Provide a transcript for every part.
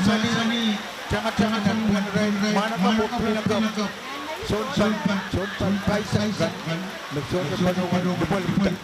Sani jangan bukan mana kamu pinakam Sultan Faisal kan Sultan Padang Depan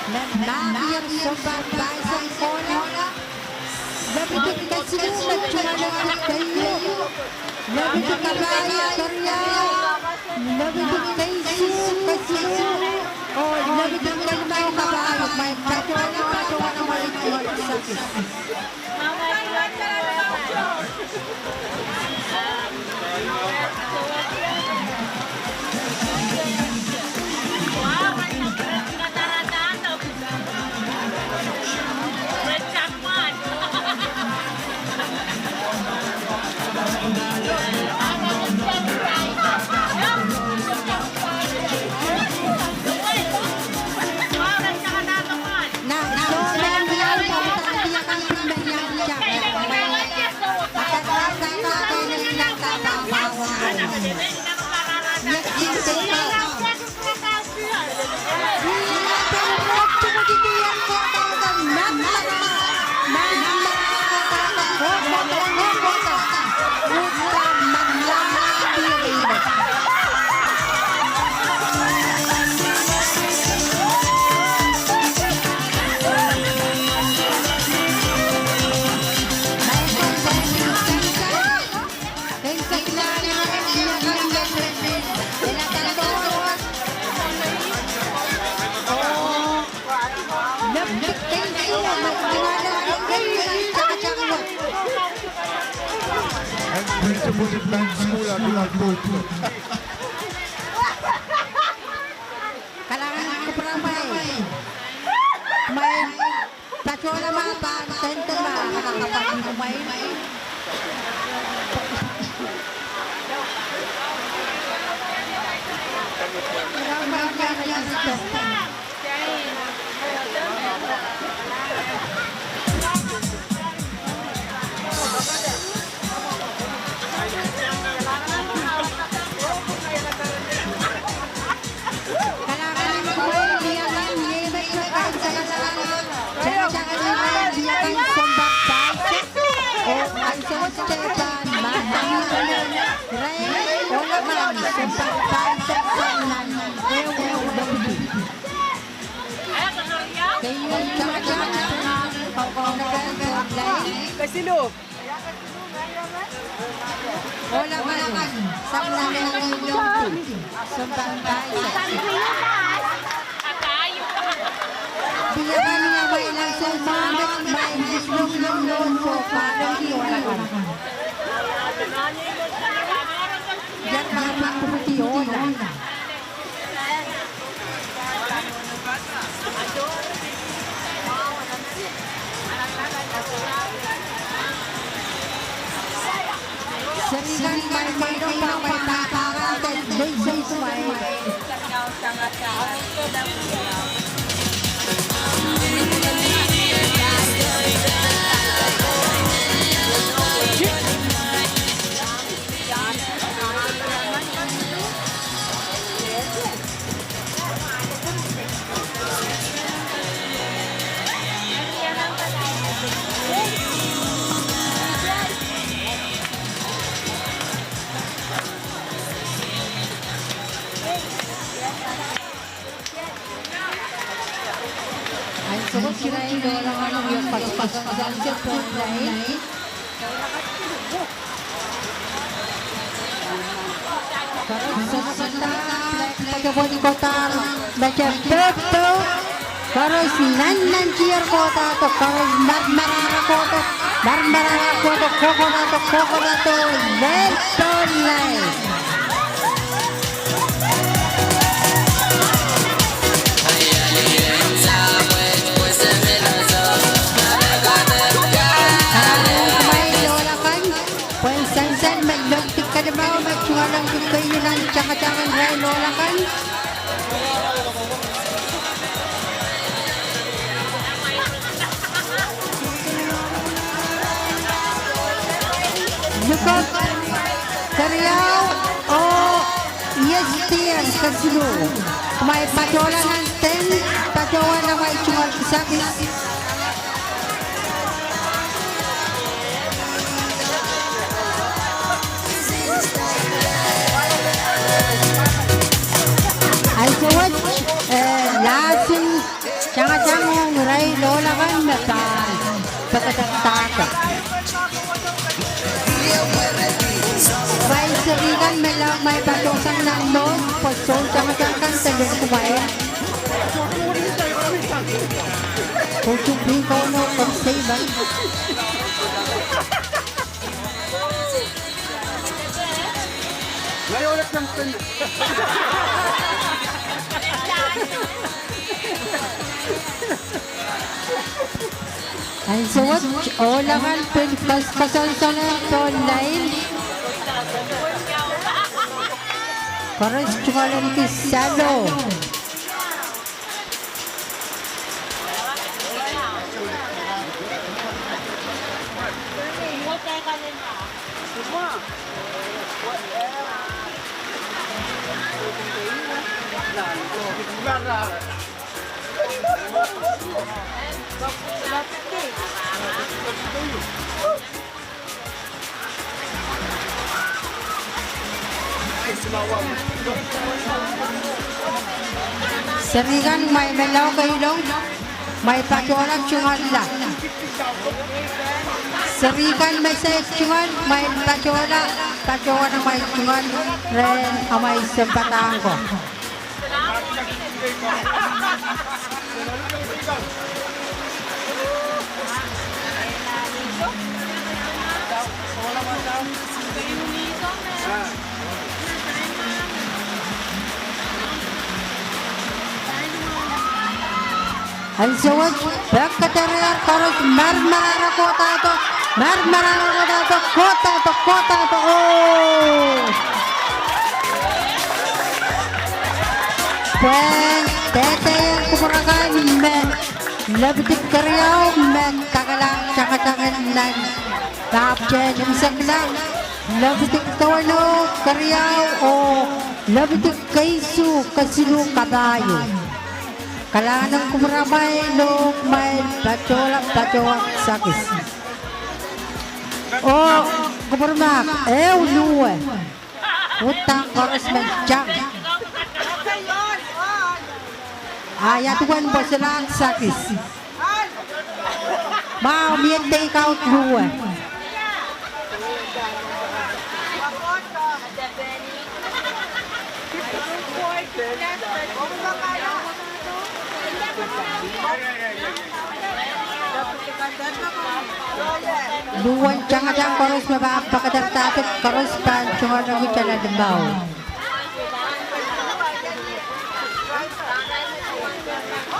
Nagmahir sobat baisang kola. Nabitin kasi nagsumalang kayo. Nabitin kabaya karya. Nabitin kayo kasi. O nabitin kayo mga kabayo. May patuwa na malikot sa akin. Principal of Bank School at Lagos. Kailangan ko pa may tatyo na mga tento na nakakapagin kumain. Kasilo. Wala man. Sama na lang yung sumpang tayo. Biyakan nga may ilang sumamit, may guslong lulun po, parang wala ka. Diyan mga pagpuputiyon. Seringan may mayroon pa may tatangan at may sumay. Ay, sugot kirain doon ang ano yung pagpasang sa pagpasang. Pagkabot ko tar, baca betul. Kalau nan cier kota to, kalau marmara kota, koko to, betul lah. Magsuhalang kayo ng tsaka-tsakan rin, lola kan? Yukot, Karyaw, o yes, tiyan, kasino. May patola ng 10, patola na may tsaka-tsakan. I so what? Lasin, jangan pagkatagtata. May sarigan, may patusang ng nos, pasol, tsaka talir kumain. Kutsupin ko no, pag-save. Ngayon ulit ng pin. Ay, suwag, olaman, pasalsalan sa online. Para istumalan kisalo. Sarigan, may melaw kailong, may patualang tsungan. Sarigan, may tsungan, may patualang may tsungan, ren amay sempatang ko. Ang suwag, pagkateriar, koros, marmarara kota to, kota to, oh! Pweng, tete yang kumurakan, men, labitik karyaw, men, kakalang, tsaka-tsakan lang, napchen, yung saklang, labitik kawano, karyaw, o, labitik kaisu, kasilo, kabayo. Kailangan ng kumuramay, no, may pacholak, sakis. Oh, kumuramak, luwe. Utang koros menjang. Ayatuan po sila ang sakis. Mau miyan take out luwe. Luwan jangan koros mabapakadagtatot koros pan cungan ang hujan at baw.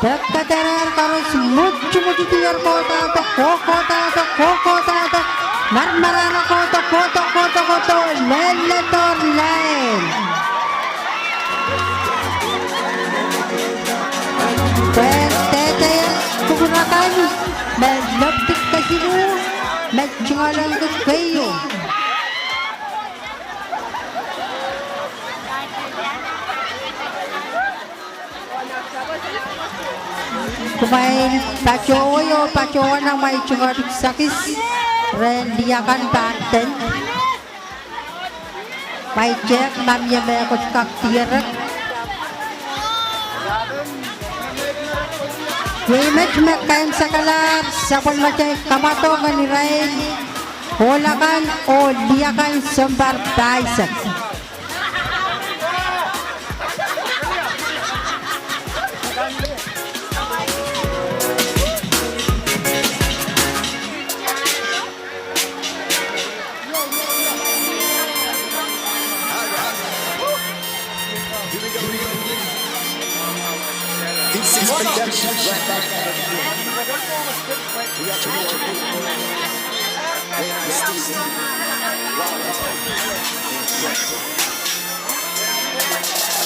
Pagkaterer koros mucho tiyar kota to marmarana koto leletor len. Tete kugunakan melapit kasi mo medjungalan ko kayo. Kumain pacoan ng may tsungadik sakis rendiakan baten may cek mamya may kot kaktirak image makain sa kalar sapon macay kamato ganirain holakan o diakan sembar baisak.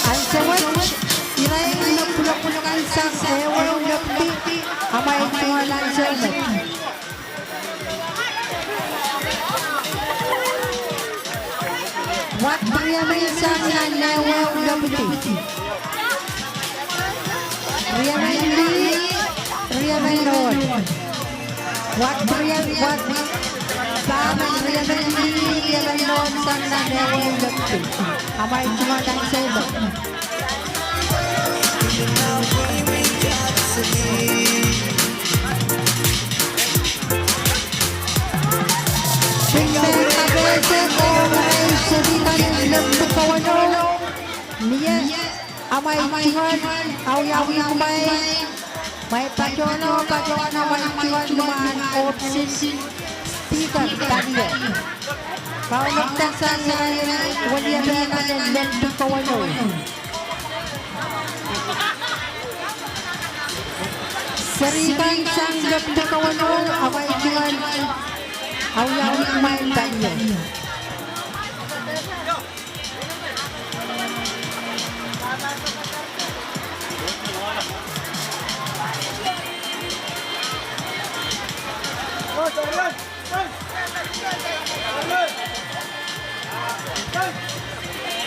Ang sewaj, irayin na pula-pulakan sa ewan napi, amay tungalan sa ewan. Wat priyamin sa nanawaw napi. Priyamin noon. Wat Paman Priyamin noon sa nanawaw napi. Amay tungalan sa ewan. amai cingan awi kumai mai pajono amai cingan lumahan opsi speaker tadi kau nak tasan walia bela dan lentu kawano serikan sang lentu kawano amai cingan awi kumai tadi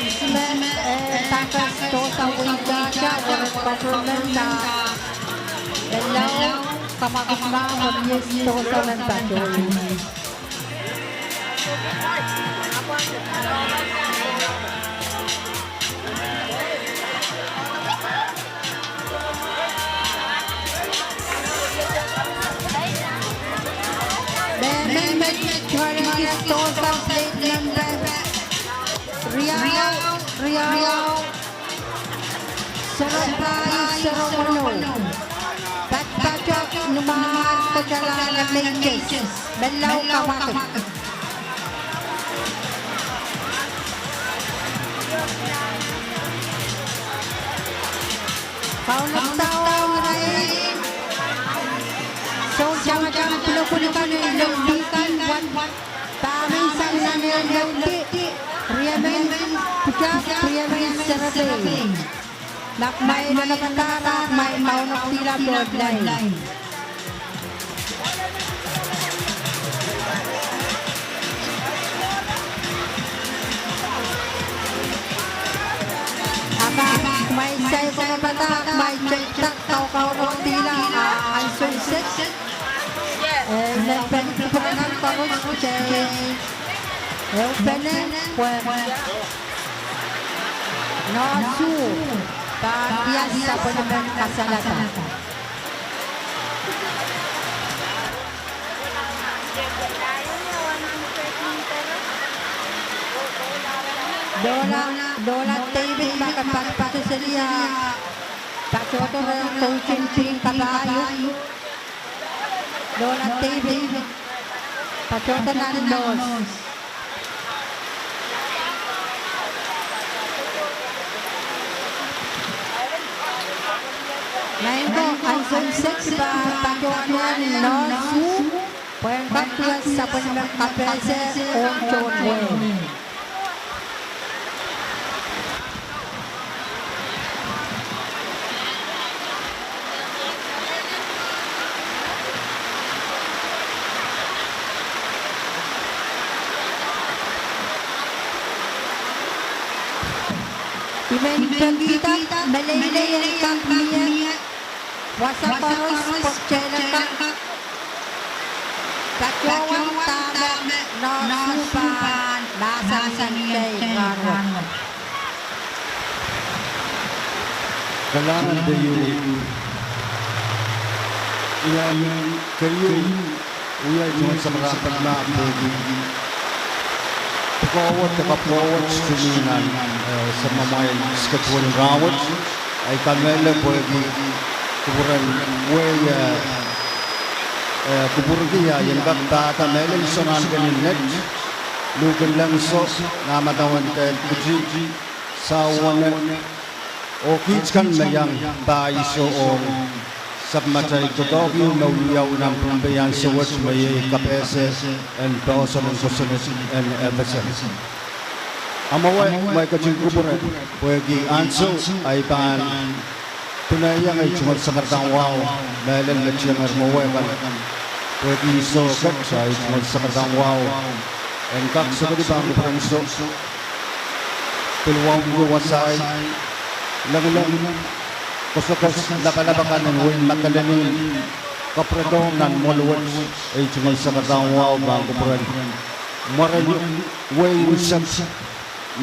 Islam takas tosa wijaja oleh patrolenta Belau kamakasma merias tosa lentadol Memang tosa plate number Riau Seromano Pacok Numan Perjalanan Lakers Belau Kawakan Kau nak tahu Rai So jangan pelukan lebihkan Kami sang nanil lebih Riamen Pucak Riamen Serabe Nak main mana kantara Main mau nak tila bloodline Apa main saya kena batak Main cetak kau nak tila Ansun set Lepas perangan terus Opening Nasu biasa peneman kasalatan Dola TV makan patu sedia tak cotor kucing kabayo Dola TV tak cotor nandos Naiko Anson Sex Pajuanan Nasu Puan Kapia sa peneman kapese on Chonwe Dimension kita Malay yang kampanya Wasa paros Pochelaka Kakwawang tama Nasupan Basasan kay Ranwan Kailangan tayo iyan kayo uyay mo sa mga paglapo Pagkawat kapawat suminan sa mamayan skatwan rawat ay kamela po kuburan way kuburan kaya yung bakta kamela sonan kanin net lugan lang so namatawan ka kuji sawan o kitskan mayang tayo so sabmatay tutokyo na uyaw ng pambayan sa watch may kapese and person and kusunod and everything. Amaway may kaching kuburan pwegi anso ay taan tunayang ay chumar sa kartang wow melan na siyang armaway kan pwegi so kaksa ay chumar sa kartang wow and kaksa ko di ba ang kuburan so tulwang luwasay lang Kusukos lapalabakan ng Win Makalanin Kapradong ng Molwat ay chumay sa katang wow bang kupuran Marayo way usap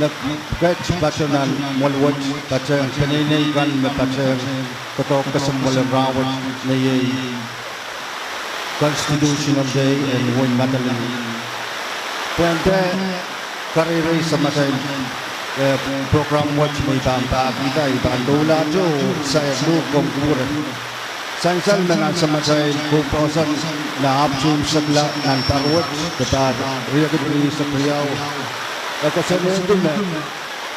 nag-catch bato ng Molwat batsang paninay kan batsang katok kasambalang rawat na yay Constitutional Day and Win Makalanin Puwente kariray sa matay program watch may bamba kita ibandula jo saya lu komputer sansal dengan semacam komposan na abjum sagla nan parwat ketar ria kedri sekriau ako sa nito na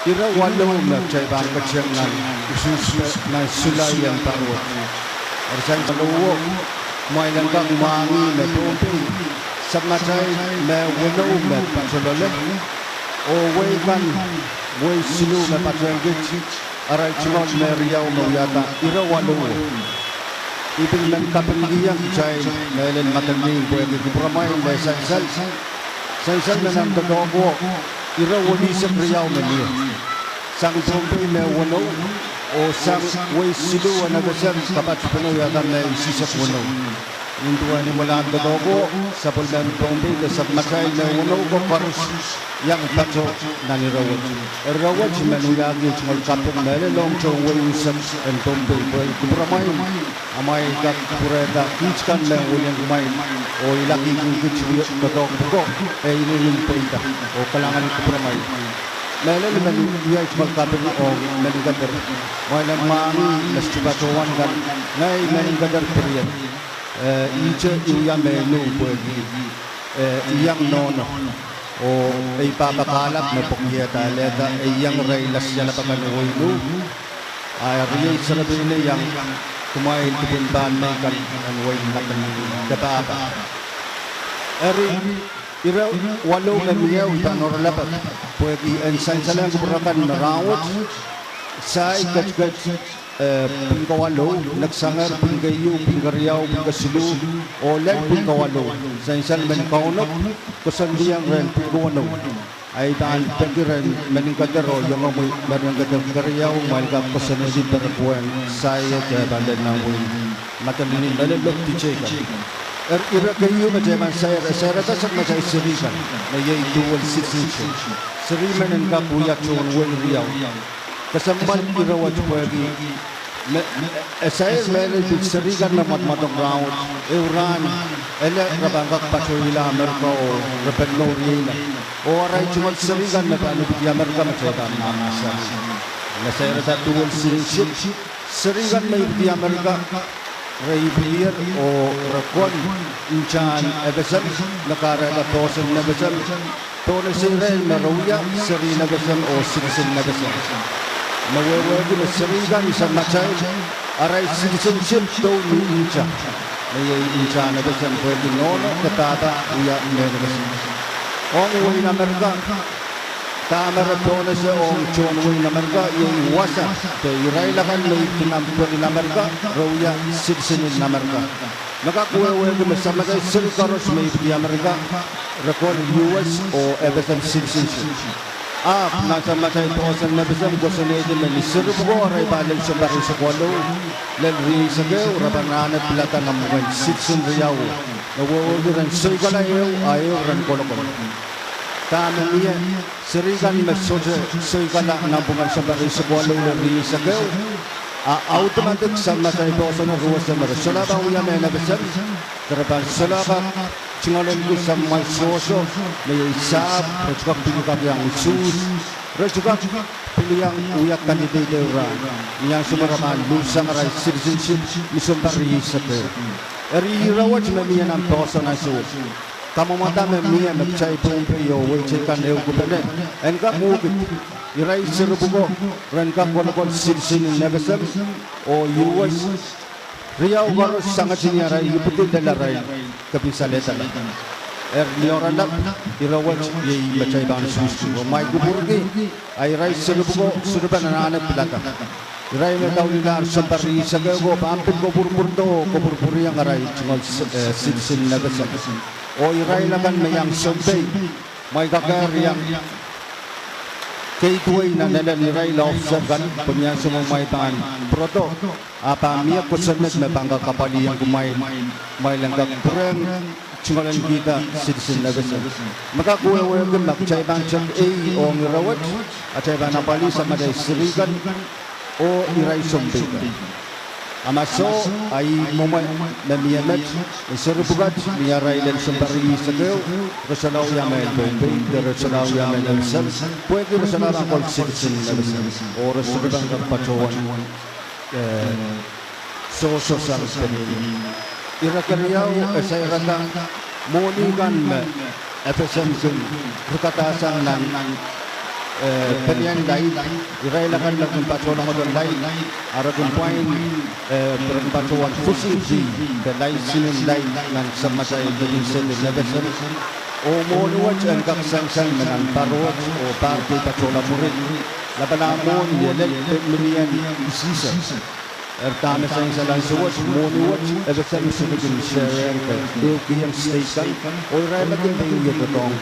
ira walo na chay bang kacang nan usus na sulay yang parwat arsan saluwo may lang kang mangi na tumpi semacam na wano na pasolole o waikan way silu na patrengit aral chimon na riyaw na yata ira walo ibig ng kapangiyang chay ngayon matanging pwede kupramay na sansal na ng totoo ira wali sa riyaw na niya sang tumpi na wano o sang way silu na gasang kapat puno yata na isisak wano Intuan ni mula ang totoo sa puldan tumpi sa matay na wano ko parus yang tato na ni rawat. Rawat si manuyagi cungal kapit na lelong chong way usap ang tumpi. Pwede kupramay amay kat pureda kichkan na ulyang kumain o ilaki kong kichwi totoo ko ay iniling perintah o kalangan kupramay. Meron naman iya cungal kapit o manigadar. Walang maangi nas chubatuan kan ngay manigadar periyan. Iche iya menu pwede iyang nono o ay papakalap na pukiyata leda iyang raylas siya na pagkanuoy no ay riyay sarabi na yang kumain tibunban may kanuoy na kapata eri ira walo na niyaw panoralapat pwede ensign sa lang kuburakan na rawat sa ikat pingkawalo, nagsangar, pinggayo, pinggaryaw, pingkasilu, olay, pingkawalo. Sa isang manikaunok, kusandiyang rin, pingkawalo. Ay daan tagiran, maningkadaro, yung amoy, maningkadaro, pinggaryaw, malgap kusanedin, parapuan, saya, kaya bandan na amoy, matalinin, malalok, tichekan. Ira kayo majaman saya tasak macay sirikan, na yay dual citizenship. Siriman ang kakuyak yung wal riyaw. Kasamban irawat pagi saya melalui serikan na matmatong round Iran ele rabangkak patuila Amerika o repenoriina o aray cuma serikan na paano di Amerika macam namasa na saya rasa dual citizenship serikan may di Amerika Raibir o rakon inchan ebesan nakarela tosen nebesan tone sirel na rawya seri nebesan o citizen nebesan mawawagi na sarigan sa macay aray citizenship daw ni incha may incha na besan pwede nono katata uya na besan ong uwi na Amerika kamera tone sa ong chon uwi na Amerika yung wasa te iray lakan may tinampo ni Amerika rawya citizen ni Amerika nakakuwawagi na sa macay sirikaros may di Amerika rakon US o ebesan citizenship nasa matay tosan na bisam ko sunedin na nisir ko aray balay sa bari sa kwalo lalri sa gaw rabananat plata ng mga sitsun riyaw nawawagiran soy kalayaw ayaw ran kolokon tama niya sirigan masoja soy kala ng bungan sa bari sa kwalo lalri sa gaw automatic sa matay tosan na ruwas na mara sulaba uya may nabisam karapan sulaba Chingalan ko sa may soso, may isap, rejukak pinukak yang sus, rejukak pilih yang uyak kandidat orang, yang sumaraman lusang aray citizenship, isumbar riset. Eri rawat memian am tosan asu, kamu mata memian macai pumpiyo, wajibkan eu kupene, engkau mungkin irai serbuko, engkau kolokol citizen negasem, o US. Riau baru sangat sinyarai iputin dalarai kepisaleta liorandap irawat ye macai bang susu mai kuburgi ai rai selubuko sudupan anak pelaka rai me tahu lilar sembari sagago pampin ko burbur yang rai cuma sin nagasa o irai lakan mayang sombay mai kakar yang kay tuway na nalaniray laofsagan punya semua maitan proto apa miya kusanad na bangga kapali yang kumain may langgak kurang cungalan kita citizen na besa makakuha kan magchay bangchan o ngirawat at chay napali sa maday sirigan o iray sombigan Amaso ay momay na miyamet serubugat miyaray len sembari sakeu resalaw yamen Bombay resalaw yamen elsen pwede resalaw ang call citizen elsen o resalaw ang patrowan so sang penin irakariyaw sa iratang monigan me FSM kun rukatasan ng penyan dai irailakan lang ng patrowan ng dai aragun point perempatuan fusi the dai sinin dai ng samasa yung sen de nebesan o monuwat ang kaksangsang ng parot o party patrola murid labanamon yelet milian isisa Ertame sa isalang suwat, monuwat, everything sunugin sharing ka, yung station, o relative na yung yatotong.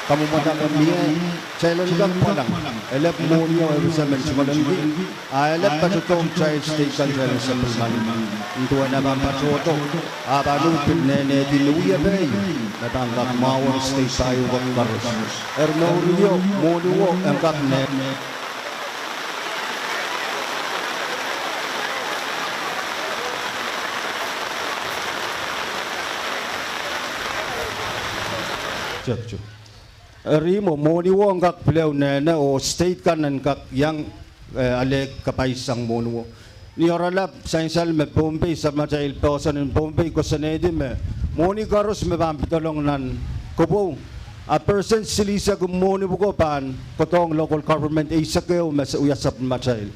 Kamumata ka niya, chailan ka pa lang, elep monyo, everything mensumalandi, elep patutong child station chailan sa pulman. Intuwa naman patuto, abalupin nene dinuya bay, natangkak mawang state tayo wak maros. Ernaulio, monuwo, ang kakne, Cuk. Rimo moni wo ang kak plew nena o state kanan kak yang alek kapaisang moni wo. Ni oralap sainsal me Bombay sa machail person in Bombay ko sanedi me moni karos me bampitolong nan kubo. A person silisa kum moni buko pan kotong local government isakeo me sa uyasap machail.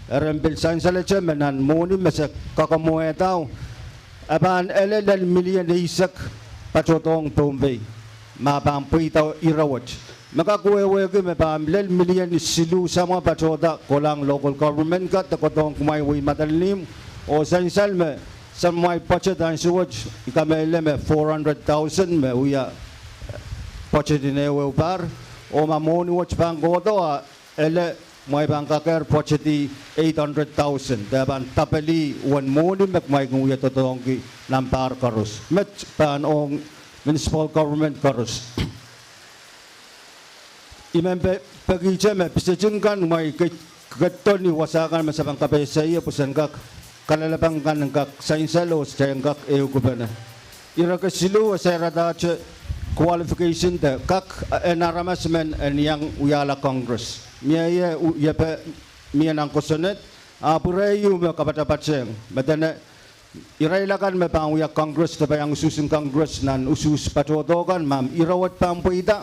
Rempel sainsal che me nan moni me sa kakamoetaw. Aban elel million isak patotong Bombay. Mapampuy tayo irawat. Makakuwewege me pamlel million silu sa mga patroda kolang local government kat takotong kumayaway matalim o sansal me sa mga pachet ang suwaj ikamele me 400,000 me uya pachet dinewe par o mamoni watch pang goto ele may bangkaker pacheti 800,000 daban tapeli one moni mek may nguya totong ki nampar karus met panong municipal government karus. Imempe pagija me pisajungkan may katon ni wasakan masabang kapay sa iya pusan kak kalalabang kan kak sainsalo sa kak eugubana. Ira kasilu sa rada qualification de kak enaramasmen en yang uyala Congress. Miya yepe miya nang kusunet apurayu me kapatapatseng madana irailakan me pang uyak Congress tapay ang ususong Congress nan usus patotokan mam irawat pampuita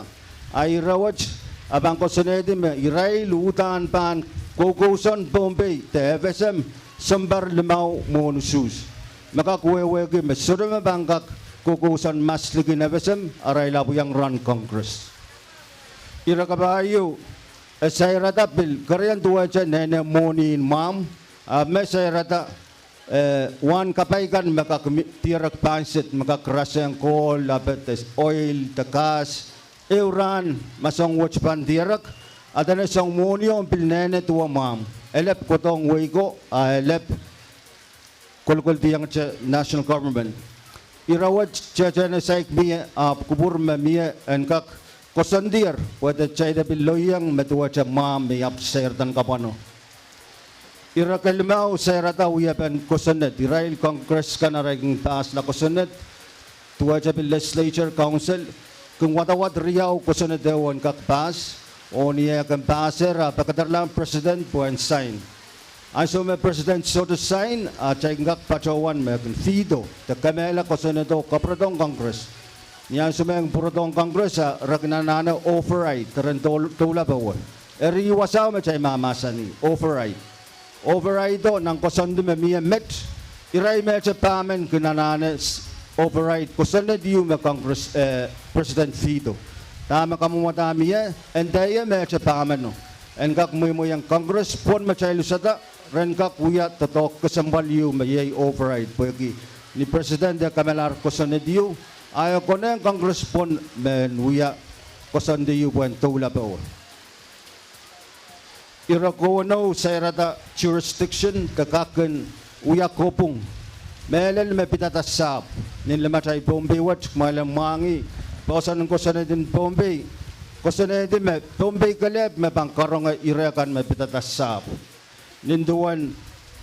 ay irawat abang kusuneti me iray lutan pan kokoson Bombay te FSM sambar limaw monusus makakuwewege me sudo me bangkak kokoson mas lagi FSM aray labo yang run Congress irakabayo sayrata bil karyan tuwa cha nene monin mam me sayrata one kapaikan makakatirak pansit makakrasang coal labetes oil takas euran masong watch pan tirak adana sang monyo pilnene tuwa mam elep kotong wego elep kolkol tiyang national government irawat chana saik miya kubur miya enkak kosandir wada chayda biloyang metuwa cha mam may upsertan kapano Irakalmao sa rata uyapan kusunet. Irail Congress ka na rin taas na kusunet. Tuwa sa legislature council. Kung watawat riyaw kusunet dewan kakpas. O niya kang paser. Pagkatarlang president po and sign. Aso may president so to sign. Chay ngak pachawan may fido. Ta kamela kusunet o kapradong Congress. Niya sumeng puradong Congress. Ragnanana override. Taran tula bawa. Eriwasaw may chay mamasani. Override. Override do ng kosondo me miya met iray me sa pamen kunananes override kosondo diyo me Congress President Fido tama kamumata miya and daya me sa pamen no and kak mo yang Congress pon machay lusada ren kak uya tatok kasambal yu me yay override pagi ni President de Kamelar kosondo diyo ayo ko na Congress pon men uya kosondo yu pon tula ba Irakono sa irata jurisdiction kakakan uyak kopong. Melel me pitatasap. Nilamatay Bombay watch malam mangi. Pausan ko sa din Bombay. Ko sa din me Bombay kaleb me pangkarong irakan me pitatasap. Ninduan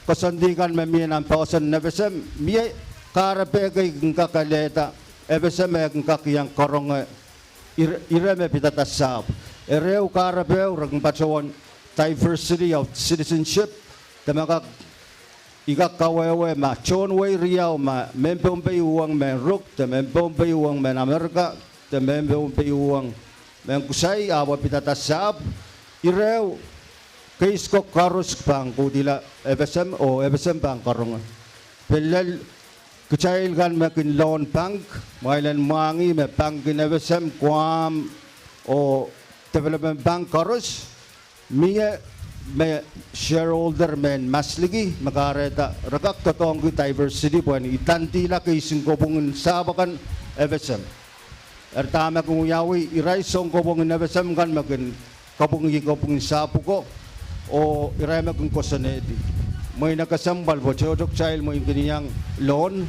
kosandikan memian pausan nebesem mie karape kay kakaleta ebesem kak yang korong ireme pitatasap ereu karape rang pacawan diversity of citizenship temaka ikak kawewe ma chonway riau ma membombe uang men ruk te membombe uang men Amerika te membombe uang men kusai awa pitatasap ireu kaisko karus bang kudila ebesem bang karong pelal kecail kan makin loan bank mailan mangi me bank ebesem kuam o development bank karus mie me shareholder men masligi makareta rakak totong diversity buan itantila kaisin kobungun sabakan ebesem ertama kung yawi irai song kobungun ebesem kan makin kabungin sapuko o irema kung kosanedi may nakasambal po chodok child mo yung ganiyang loan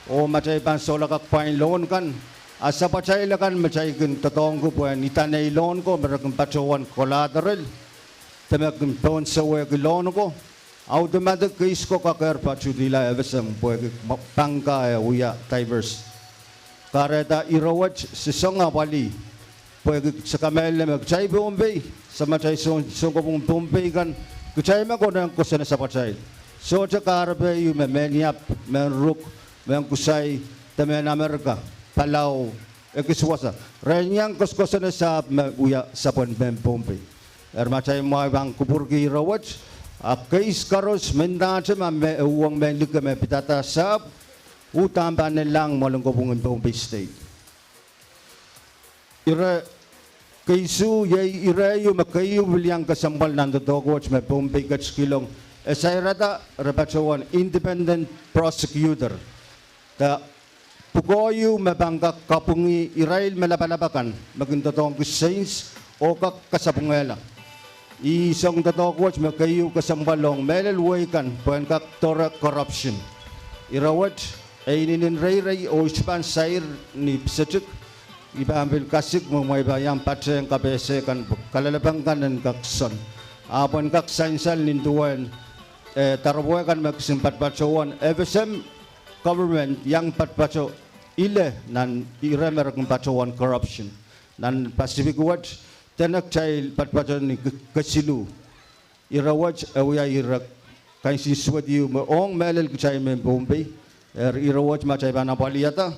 o machay pan sola kakpain loan kan asa pa chay lakan machay kung totoong ko po yan itanay loan ko meron pachawan collateral tamak kung pon sa way ko loan ko automatic case ko kakar pa chudila evesam po pangka uya diverse kareta irawat sisonga wali pwede sa kamel na magchay Bombay sa machay sungkopong Bombay kan kuchay makonang kusana sa pachay so sa karabe yung menyap men ruk men kusay tamen Amerika Palau ekiswasa renyang kuskusana sa uya sa pon Bombay machay mo bang kupurgi rawat kais karos mendace me uang menlik me pitata sab utang lang molong kopong Bombay State ira kaisu yai irayu makayu bilyang kasambal nando dogwatch me Bombay katskilong esairata repachawan independent prosecutor ta pugoyu mabangka kapungi irail melapalabakan magintotong kusains o kasabungela isong dogwatch makayu kasambalong melelway kan puan tora corruption irawat ay nininray o ispan sair ni psajuk iba ambil kasik mo may bayang patseng kabese kan kalalabang kanan kakson apon kaksansal ninduan tarboy kan magsimpat patsowan FSM government yang patpacho ile nan iremer kung patsowan corruption nan Pacific Watch tenak child patpacho ni kasilu irawatch awya irak kan siswadi mo ong melel kchay men Bombay irawatch machay banapaliata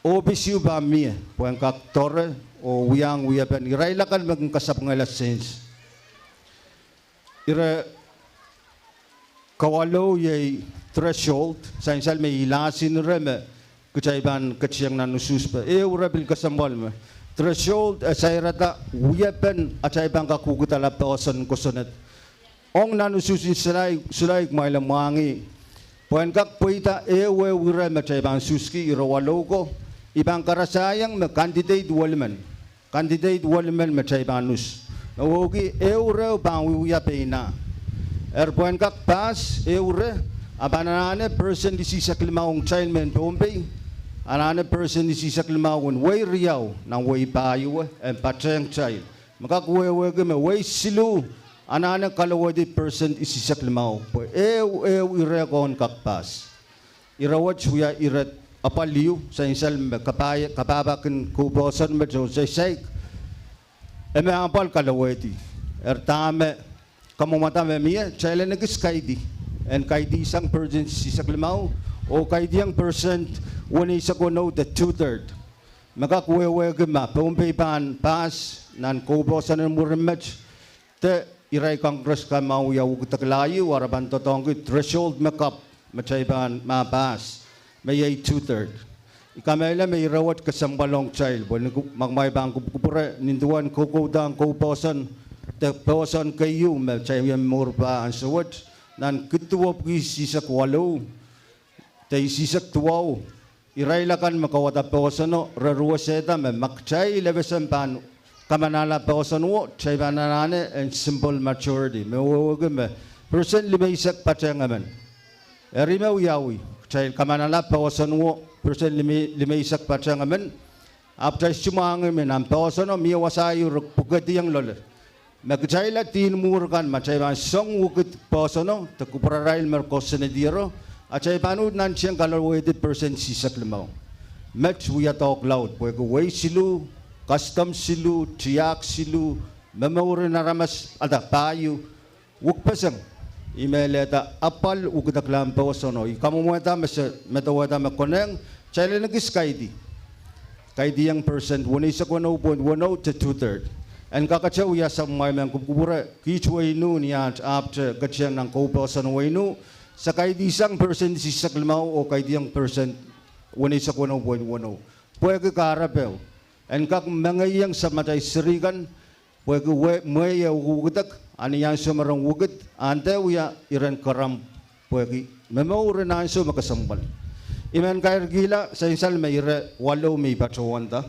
OBCU ba mie puan kaktore o wiyang wiyapan iray lakan magkasap ng license ira kawalo yay threshold sa insal may ilasin reme kacayban katsiyang nanusus pa ura bil kasambal me threshold asayrata wiyapan acaybang kakukutala paosan kusunat ong nanususin sulay mailang mangi puan kak puita ewe wira macaybang suski irawalo ko ibang karasayang me candidate walman machay banus nawogi eure bang wiya peina erpuan kak pas eure abanane person di sisak limaong child men Bombay anane person di sisak limaong way riyaw nang way payo en patreng child makakwewe me way silu anane kalawadi person di sisak limaw ire kon kak pas irawat suya irat apaliu sa insal kapabakin kubosan medyo say eme ampal kalaweti ertame kamumata mia chile nagis kaidi and kaidi isang person sisak limaw o kaidi ang person wani sa kuno the 2/3 makakuwewe gama Bombay pan pas nan kubosan ng murimet te iray Congress ka mauyaw kutaklayo waraban totong threshold makeup macayban mapas may 2/3 ikamela may rawat kasambalong child magmay bang kupure ninduan kukodang kuposan te posan kayu macayam murba ang suwat nan kituwap sisak walo te sisak tuwaw iray lakan makawata posano raruwaseta makchay lebesan pan kamanala posan wo chay bananane and simple maturity mewogame person limaisak patyangaman erime uyawi chay kamanala posan wo person limaisak patyangaman after sumangin am posan o miyawasayo pugati yang lol magjaila tin murkan macayban song wukit posono te kuprarail merkosenediro acay panud nan siyang kalawete percent sisak lemaw match wiya talk loud po ko way silu custom silu tiyak silu memori naramas ada payu wuk pasang imeleta apal ugudak lam posono ikamumeta metawata makoneng chayla nagiskaidi kaidi yang percent wani sa 1.10 to 2/3 and kakachaw ya sa may mang kubura kichway nu niya after kachaw ng koposan way nu sa kaidi isang percent si saklmaw o kaidi yang percent wani sa 1.10 pwede karapel and kak mangayang sa matay sirigan pwede may ugudak aniyang sumarang ugut ante uya iran karam pwede memori na so makasambal iman kair gila sa insal may walo may patawanda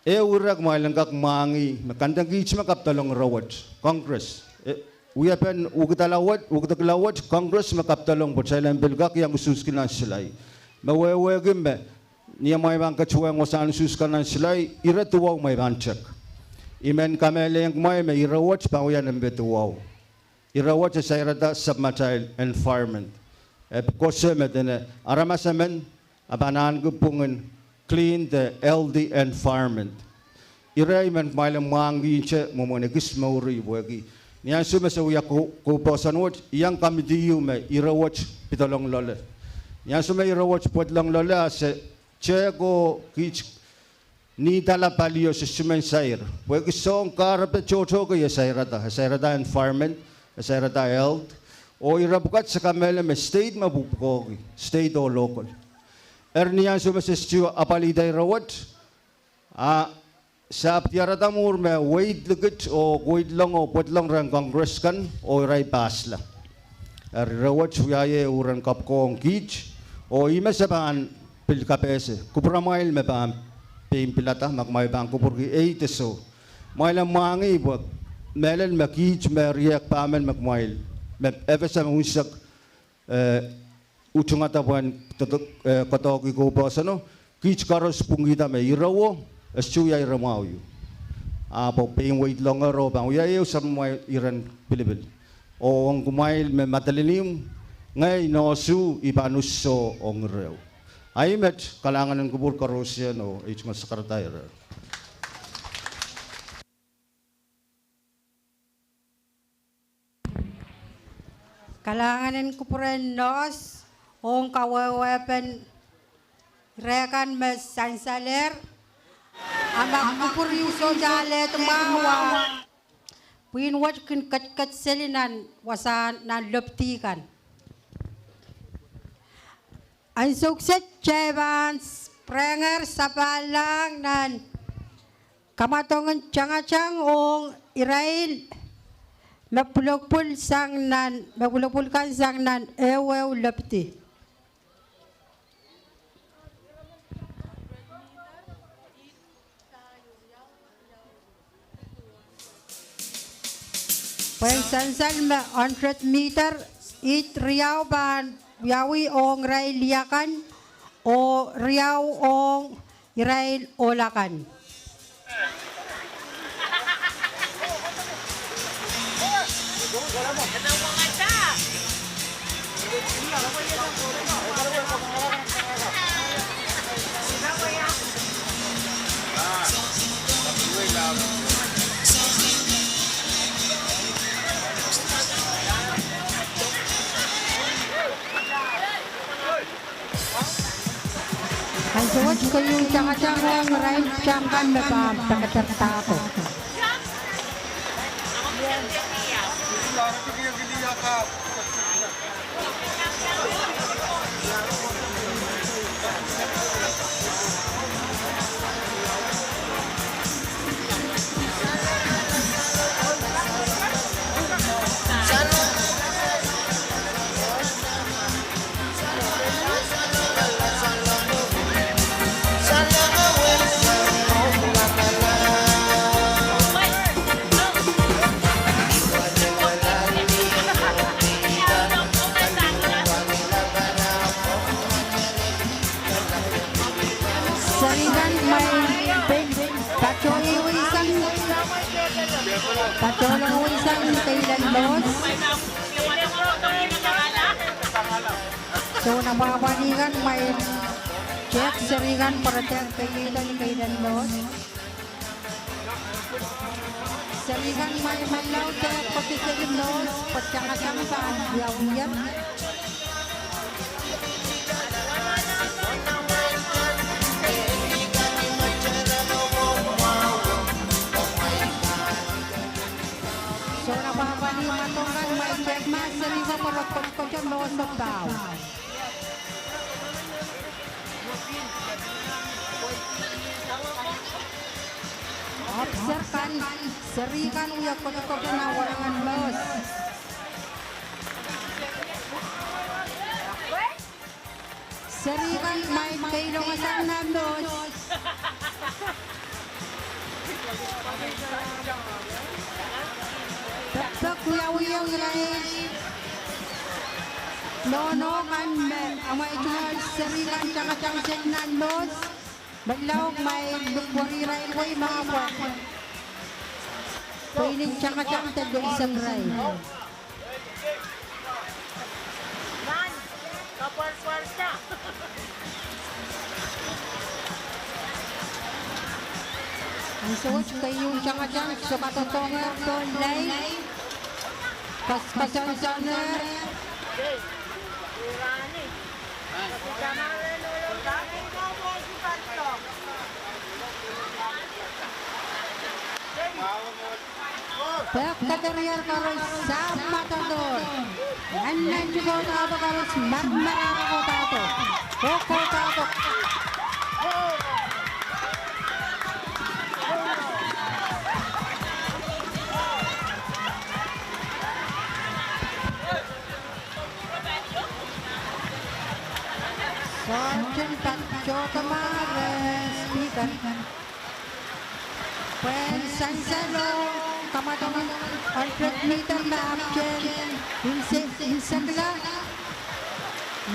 urak mailangkak mangi makandang gich makaptalong rawat Congress uya pen ugutalawat Congress makaptalong botsailan bilgak yang ususkin ang silay mawewegim be niya may bang kachuwang wasan ususkan ang silay iratuwaw may banchak iman kamele yang may irawat pa uya ng betuwaw irawat sa irata submatile environment Kosemetene aramasamen abanan gupungen clean the LD environment. Iray man mailang mangi che momonegis mauri wagi. Niyan sumasawiya ko posanwat iyang kamidiyu me irawat pitolong lole. Niyan sumay irawat podlang lole se che ko kich ni dala palio sa sumensair. Wagi song karape chocho ko yasairata environment, yasairata health. O irabukat sa kamela may state mabubukogi, state o local. Niyan sumasistyo apaliday rawat, sa aptiarata mur may wait lugit o wait lang o put lang rang congress kan o iray pasla. Rawat suyaye urang kapkong kich o ima sa paan pilkapese. Kupramail may paan pimpilata, magmay paan kupurgi 8 so. Mailang mangi buwag, melan makich may riyak paman magmail. Ever sa unsak uchungata buwan katoki ko posano kich karos pungita me irawo estuya iramaw apo paying wait longer ro bang uyayo sa mga iran bilibil o ang kumail me matalinim ngay no su ipanuso ong rew ay met kalangan ng kubur karosyan o h mas sekretary Kalanganin ko po rin nos, ong kawawepen rekan mes sansaler, amak ko po rin sojale tumawa, pinwat kin kat selinan wasan nan leptikan. Ang sukses Chevan Sprenger sa palang nan kamatongan tiyangachang ong Irail, Mapulokpul kan sang nan ewew lepti. Pagsansal ma 100 meter it riyaw ban yawi ong rail liakan o riyaw ong rail olakan. Ang suwat ko yung tsaka-tsaka ng rail tiyangkan na pa pagkatartako. Patulong isang kailan los. So nababalikan may check seringan para check kailan los. Seringan may malaw check pati kailan los. Patsakasang saan yawiyan. So nababali matungan may check mas seringan para pagkakasang los of daw. Obserkan, serikan uyak ko na warangan los. Serikan may kailong asang na los. Tapos uyang guys. No kan amay tumal serikan tsaka na los. Baglaw may bukwari ray way mga buwan. Pwede tsaka tado isang ray. Man, kapwars-wars na. Ang suwat kayo tsaka sa katotongan doon lay. Kaskasan sana. Okay, Irani. Kasi kamarin ulo dami mo po si Panto. Pek kaderiyar karos sa matador. Anan juga tato karos marmara ko tato. Koko tato. Sergeant Pancho Tamares, speaker. When Sansalo, Kamatong, 100 meter na action, Insagla,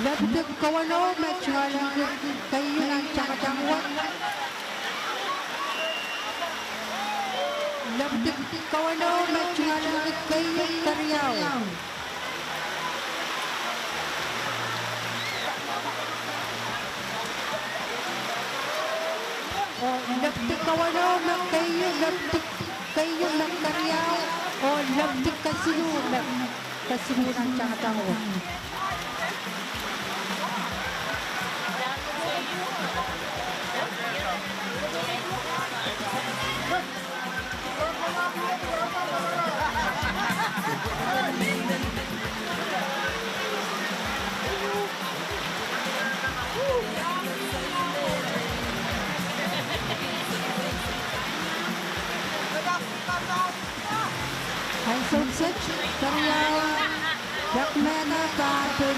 Labdug Kawano, Metsualang kayo ng Tsakatangwat. Labdug Kawano, Metsualang kayo Karyaw. Labdug Kawano, Labdug kayo ng Karyaw, o Labdug Kasinu ng Tsakatangwat. Ang sunset, Karyaw, Dakmena, Batun,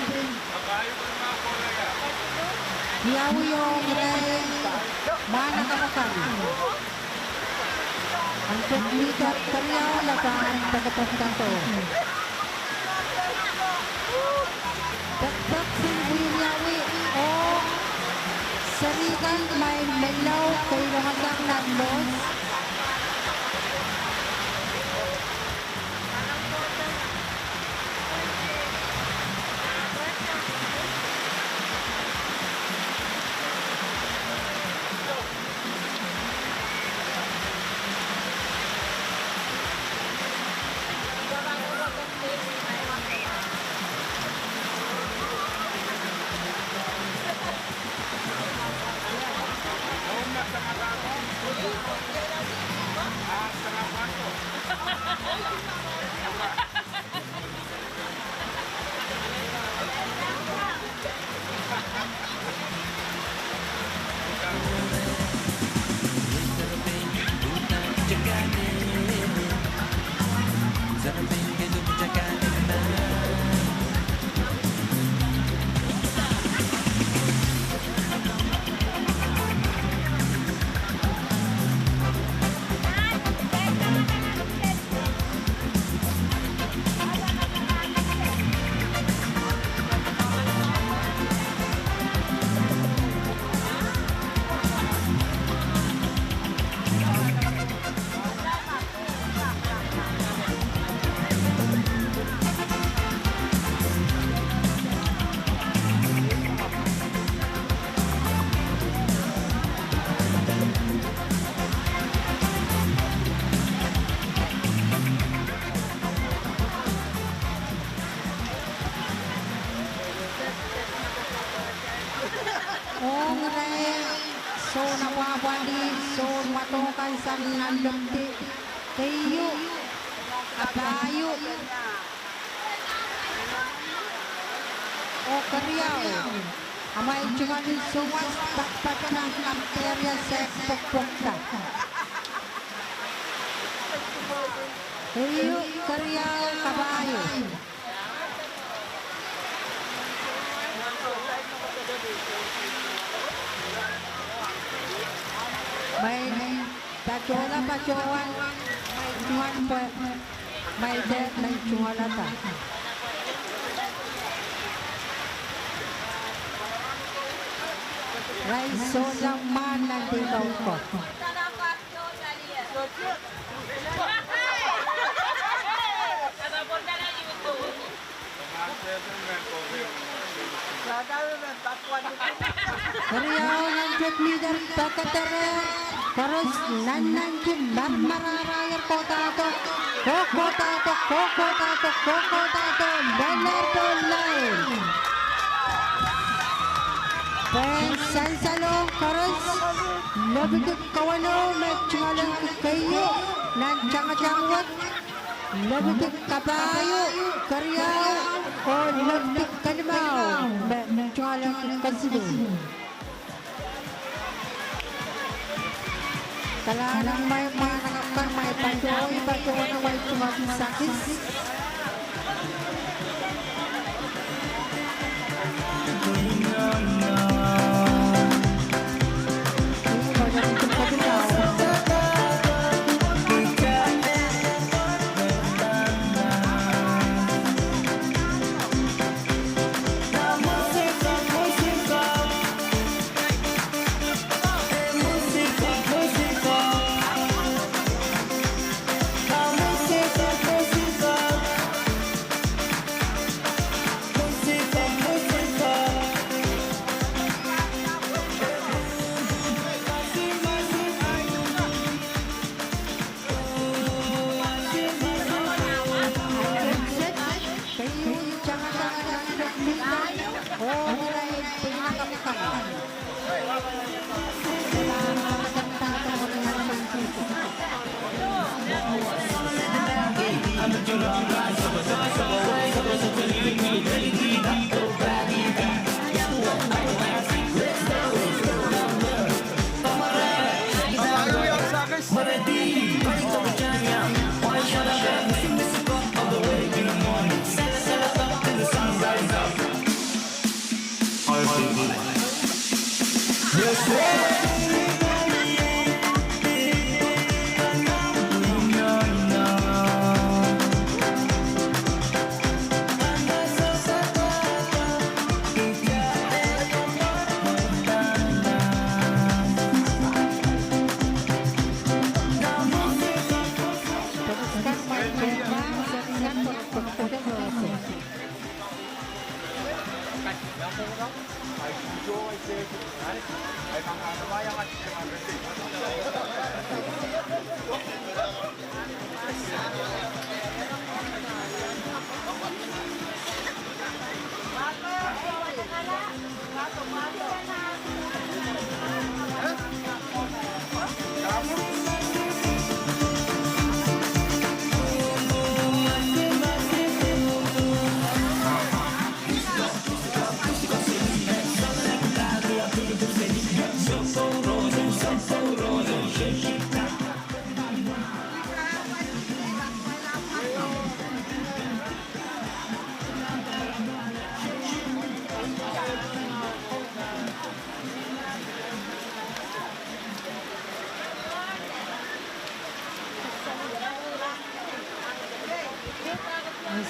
Yawiyong, Ray, Manakamukan. Ang 10 meter, Karyaw, Laban, Tagapagkanto. Dakdak, Sinwiyawi, o Sarikan, may melaw, kay Rangasak Nandos. Malay, so nawawali, so matukan sa nalumdi, kayo, kabayo, o karyaw, amay tsumanin suwas, takpatan ang kamperya sa pagpukta. Kayo, karyaw, kabayo. May tachola pachowan, may chuan pa, may det, may chualata. Raiso lang man ng dilaw ko. Karyaw ng jet leader tatatere, karos nanan jim marmararayar kotato, kokotato, Leonardo Line. Pensan salong karos, labitik kawano, medyangalang kayo, nandyang-dyangwat, labitik kabayo, karyaw, o labitik kalimaw, medyangalang kasilong. Kalanang may manangkan, may pandoy, patuwa na may tumagisakis.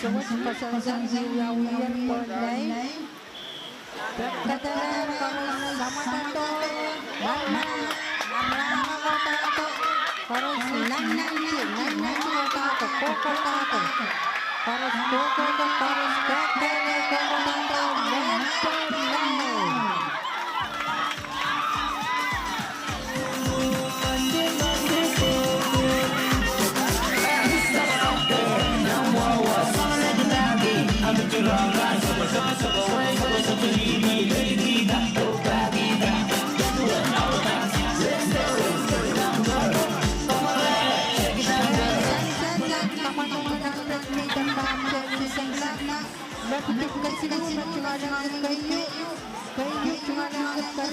Suwas pasansang siyawiyan po lay. Katalan karos sama tato. Namrama ko tato. Karos nananji ko tato. Koko tato. Karos koko to karos kakele koko tato. Lepo lay.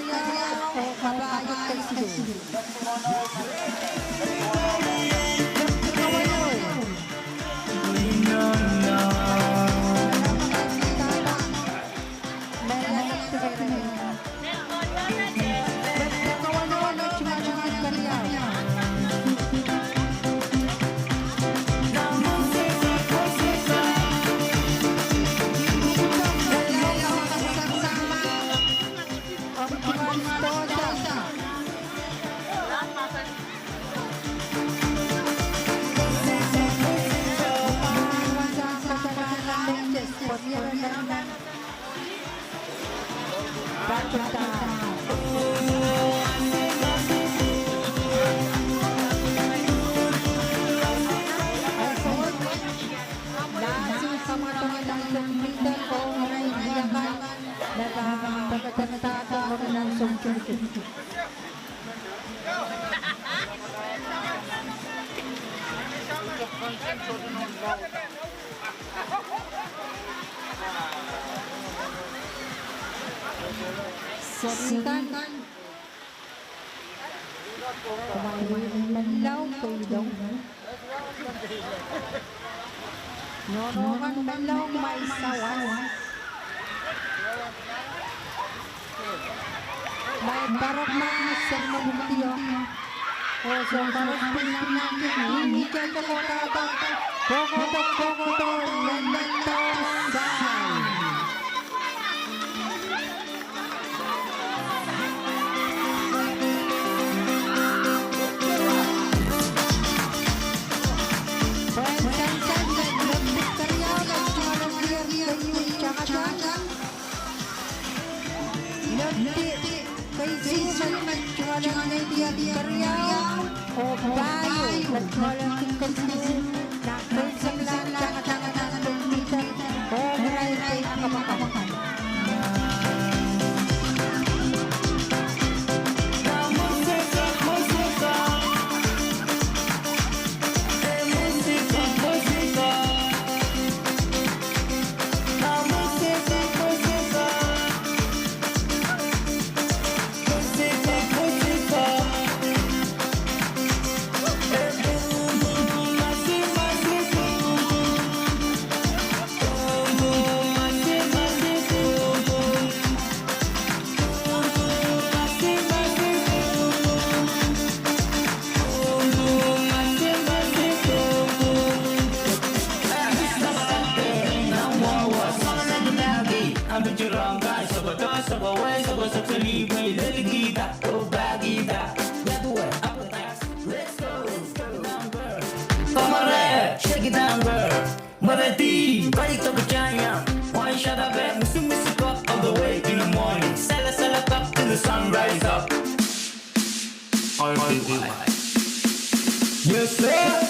Karyao o Kabayot Kasido. Sorikan Manlaw kayo Norongan manlaw may sawan May barok na sa magumatiyo O sa barok pinang natin Hindi ka kakotato Kokoto Nandato Sahay O bayo, nagkalang kasi nakay sa lang jangan pagmitan o maray ay kapakawakan. Shake it down, girl. Marati, balik to giant. One shot of it, missing cup all the way in the morning. Sell up till the sun rise up. All right. Yes, sir.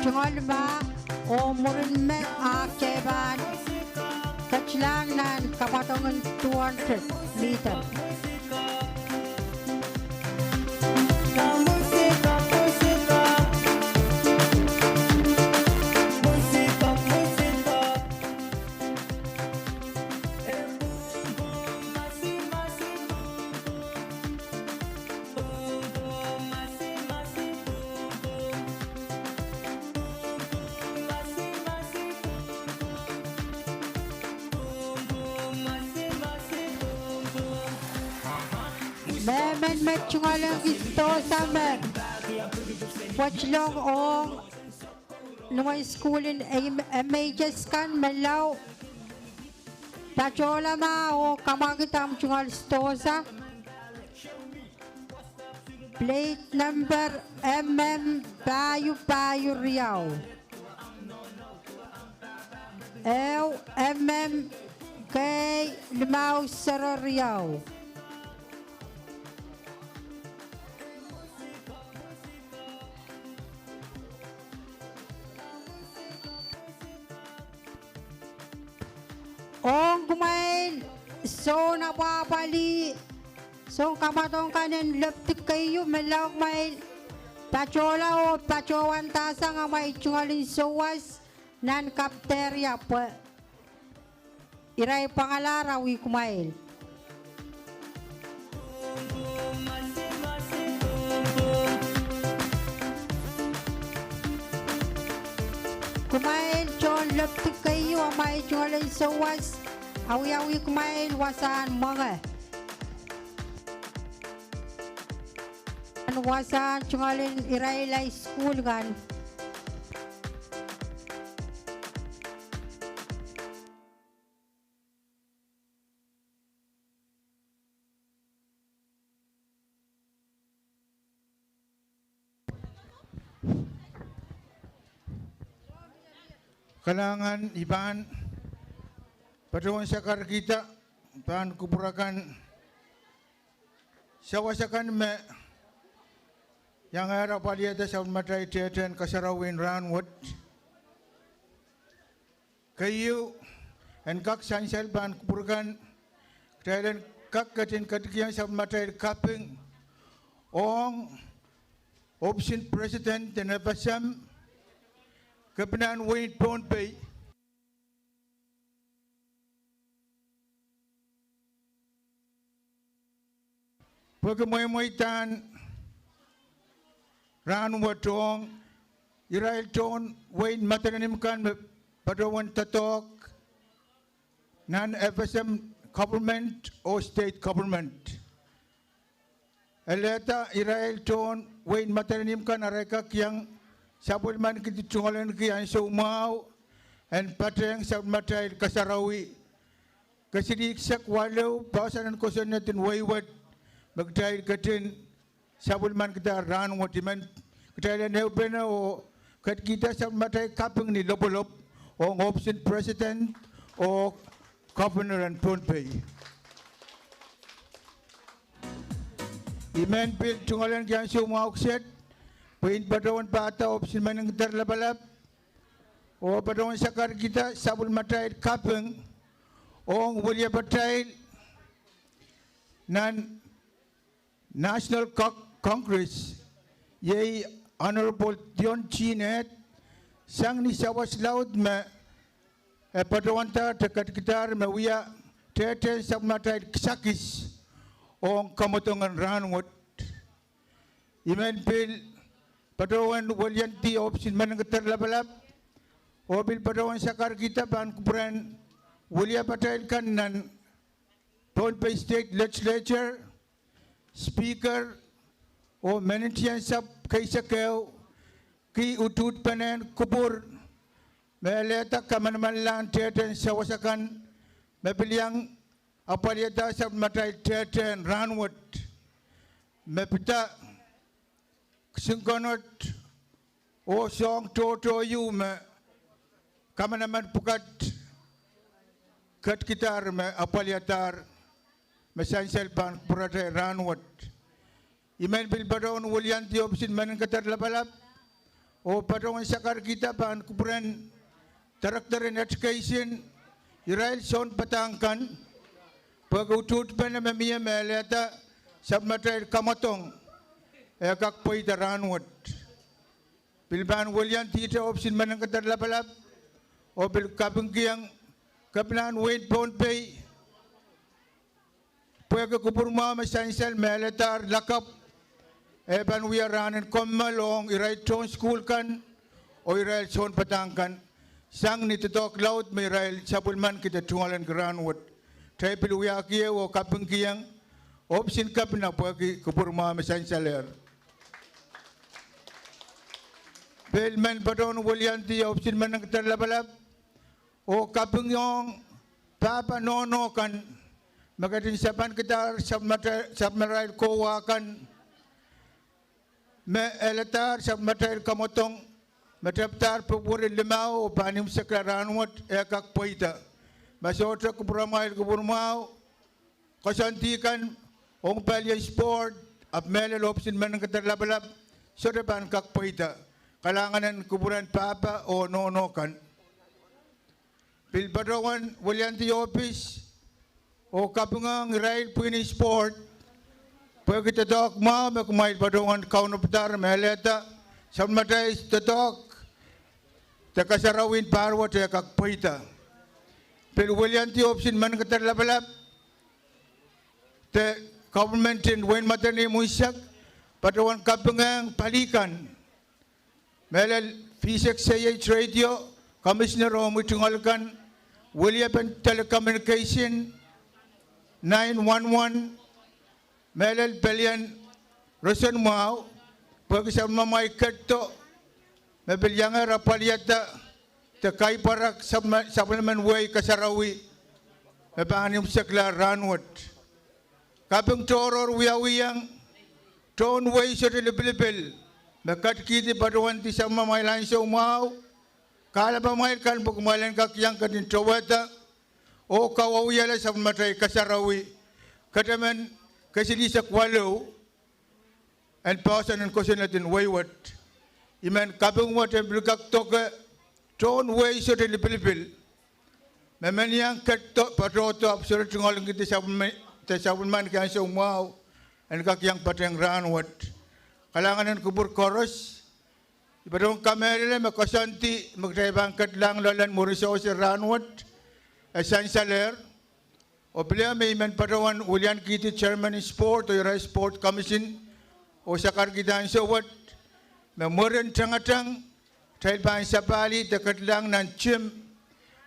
Chungolma o murinme akeban kaclangan kapatongan 200 meter. Memen metchungalang ito sa men. Watchlong o nung school in MHS kan melaw. Tachola ma o kamagitam chungal stosa. Plate number Payu Riau. K Limau Sara Riau. Ong kumain, so napapali So kamatong kanin leptik kayo melawak may tachola o tachowan tasa nga may chungalin sowas nan kapterya po. Iray pangalarawi kumail. Kumail chon leptik kayo may chungalin sowas awi-awi kumail wasan mga. Wasan chungalin Irailay School kan. Kalangan iban Padawan sakar kita pan kupurakan sawasakan me yang era paliata saun matai tiatan kasarawin ranwat kayu and kak sansel ban kupurakan kailan kak katin katikian saun matai kaping ong option president dan pasam kebenaran Wayne Pohnpei pagmoy-moytan ran watong Israel ton Wayne matanim kan padawan tatok nan FSM government or state government eleta Israel ton Wayne matanim kan areka yang sabul man kita cungalan kian sumau and pateng sabul matai kasarawi kasidik sak walau pasanan kosan natin waywat magdahil katin sabul man kita ran watiman kita dan helpena o kat kita sabul matai kapeng ni lop-lop o option president o governor and Pohnpei imen pil cungalan kian sumau set Pain padawan pata opsi manang terlabalap o padawan sakar kita sabul matai kapeng ong wulia batai nan National Congress yay Honorable Dion Chinet sang ni sawas laut me padawan ta dekat kitar mawia tete sabul matai sakis ong kamotongan ranwat imen pil padawan walianti opsin manang terlabalap obil padawan sakar kita ban kupuran walia patailkan nan Pohnpei State Legislature Speaker o menitian sab kaisa kau ki utut panen kubur meleta kaman lan teten sawasakan mebiliang apaliata sab matai teten ranwat mepita singkonot o song toto yu me kamanaman pukat kat kitar me apaliatar me sansel pan purate ranwat imen bil badon wulian ti opsin manan katar labalap o padon sakar kita pan kupuran tarakter in education Israel son patangkan pagutut pa na mamiya meleta sabmater kamatong kak poy daranwat bilban walian tita opsin manang katarlabalap o bil kabengkiang kapinan Wayne Pohnpei pwede kupurma masansel meletar lakap eban wiaranan kommalong iray ton school kan o iray son patangkan sang nitutok laut may iray sabulman kita tungalan granwat tayo piluyakiya o kabengkiang opsin kapina pwede kupurma masanseler Belman padon walianti opsin manang terlabalap o kapengyong papa nono kan magatin saban kita sabmarail kowa kan me elatar sabmarail kamotong mataptar pagburin limao o panim saklaranwat ekak poita masotra kuburamail kuburmao kasantikan ong palya sport apmelal opsin manang terlabalap sodaban kak poita kalanganan kuburan papa o nono kan pilpadawan walianti office o kapungang rail pwini sport Pwede kita tok mau kumait padungan kaun petar meleta sama matai tetok tekasarawin parwa te kak poita. Pero William ti option man ketar labalap te government in wen matani muisak padungan kapengang palikan melel fisik saya radio commissioner Romo tunggalkan William telecommunication 911 melel pelian rosen mau pagi sama mai kerto mebelianga rapaliata tekai parak supplement way kasarawi mebahanim sekla ranwat kapeng toror wiyawiyang ton way so lebel mekat kiti paduan ti sama mai lanso mau kala ba mai kan pagmalan kak yang kadin towata o kawawiyala sa matay kasarawi kataman kasi di sa kwalo and pasan and kosin natin wayward iman kapeng mo te blugak toke ton way so te lipilipil memen yang kato patroto absurd ngoling kita sabun man kaya sa umaw and kak yang pateng ranwat kalangan ng kubur koros ipadong kamerele makosanti magtaibangkat lang lalan muriso si ranwat Sansaler o beliau may padawan ulian kita chairman sport o Rai Sport Commission o sakar kita ang sawat memoran tangatang tayo pa ang sapali dekat lang ng chim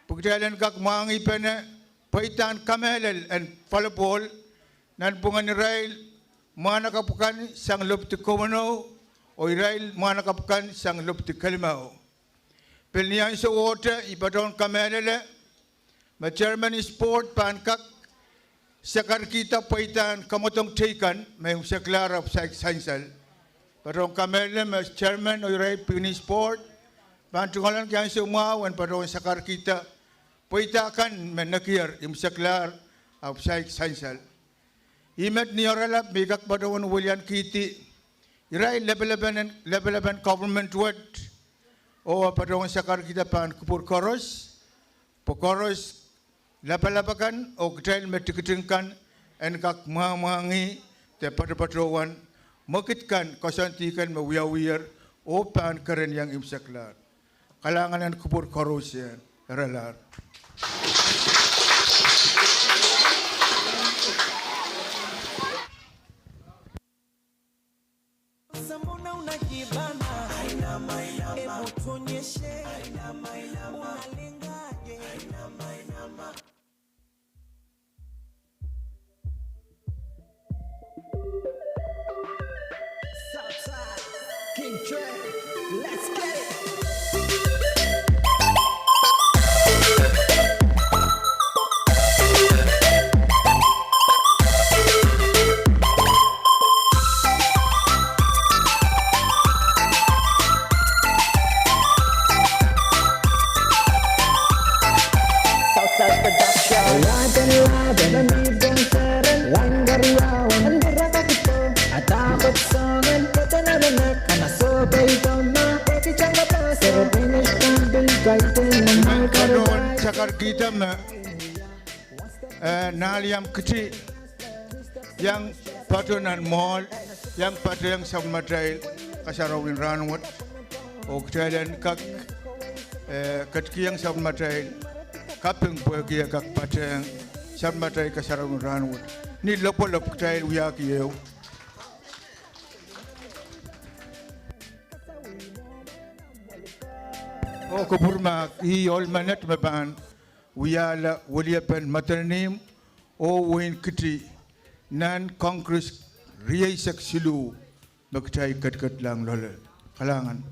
pagdalan kak mangi pena paitan kamelel and falapol nan pungan ni Rail mana kapukan sang lupti kumano o Rail mana kapukan sang lupti kalimao pilnian sa water ipadong kamelele Ma-chairman sport pankak sakar kita paitan kamotong taken may saklar of sansal. Parong kamel na chairman o right pini sport pantungalan kaya sumawan parong sakar kita paitakan menakir imsaklar of sansal. Imet ni oralap bigak parong William Kitty iray level 11 government word o parong sakar kita pan kupur koros pokoros lapalapakan o ketail metikitengkan en kak mamangi te patrawan makitkan kasantikan mawiyawiyar o pan karen yang imsaklar kalangan ng kubur korosyan ralar King Trey, let's get it. Southside Production. Laban, nandibong seren, langgar yawan, andira ka kito, at takot sa amin, katanaranak, anasobay daw na, pati siyang labas, pero finish kang bilgay, tinamay ka Kadon sakar kita naliam kecil yang patunan mall yang patu yang sammatrail kasarawin ranwat o ketalan kak katki yang sammatrail kapeng pergi kak pateng sammatrail kasarawin ranwat ni lopolop ketail wiyak yeu o kuburma i olmanet maban wiyala waliapan matanim o win kiti nan congress riyay saksilu magtay katkat lang lolo kalangan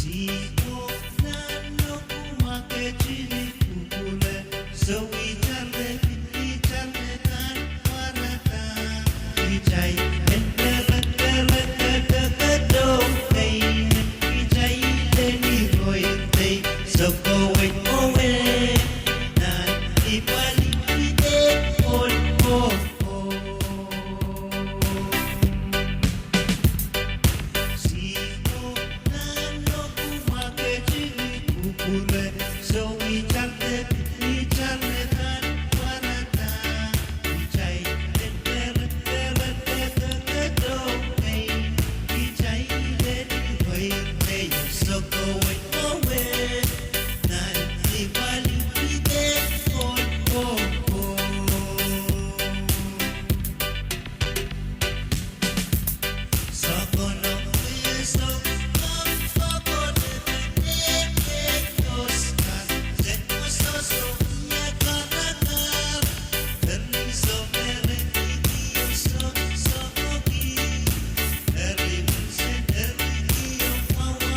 see